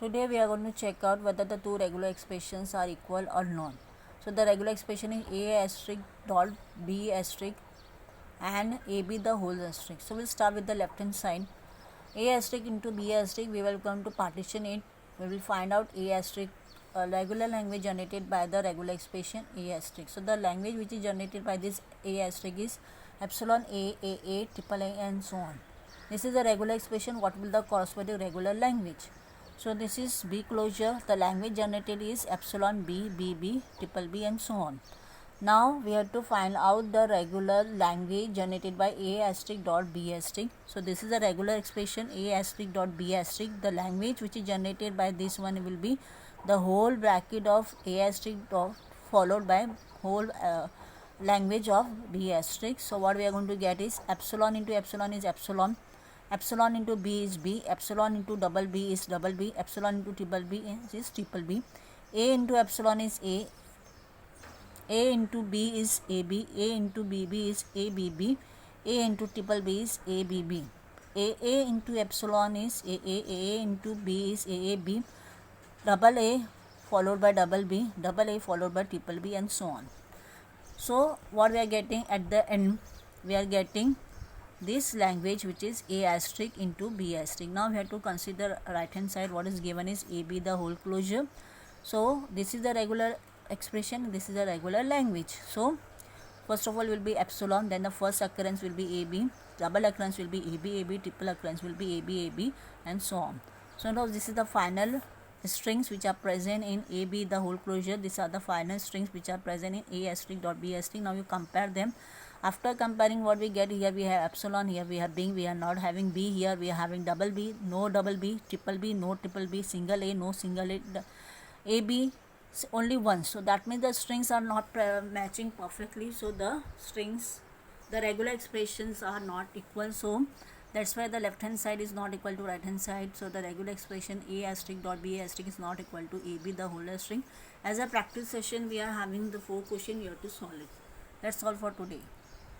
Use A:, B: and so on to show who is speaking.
A: Today we are going to check out whether the two regular expressions are equal or not. So the regular expression is a asterisk dot b asterisk and ab the whole asterisk. So we'll start with the left hand side. A asterisk into b asterisk, we will come to partition it. We will find out a asterisk regular language generated by the regular expression a asterisk. So the language which is generated by this a asterisk is epsilon a, triple a and so on. This is a regular expression. What will the corresponding regular language? So this is B closure. The language generated is epsilon B, BB, triple B and so on. Now we have to find out the regular language generated by A asterisk dot B asterisk. So this is a regular expression A asterisk dot B asterisk. The language which is generated by this one will be the whole bracket of A asterisk dot followed by whole language of B asterisk. So what we are going to get is epsilon into epsilon is epsilon. Epsilon into B is B, epsilon into double B is double B, epsilon into triple B is triple B. A into epsilon is A into B is AB, A into BB is ABB, A into triple B is ABB. A into epsilon is A into B is AAB, double A followed by double B, double A followed by triple B and so on. So what we are getting at the end, we are getting this language which is A asterisk into B asterisk. Now we have to consider right hand side. What is given is AB the whole closure. So this is the regular expression, this is a regular language. So first of all will be epsilon, then the first occurrence will be AB, double occurrence will be AB, triple occurrence will be AB and so on. So now this is the final strings which are present in AB the whole closure. These are the final strings which are present in A asterisk dot B asterisk. Now you compare them. After comparing, what we get, here we have epsilon, here we have B, we are not having B, here we are having double B, no double B, triple B, no triple B, single A, no single A, AB only one. So that means the strings are not matching perfectly. So the strings, the regular expressions are not equal. So that's why the left hand side is not equal to right hand side. So the regular expression A asterisk dot B asterisk is not equal to AB the whole asterisk. As a practice session, we are having the 4 questions. You have to solve it. That's all for today.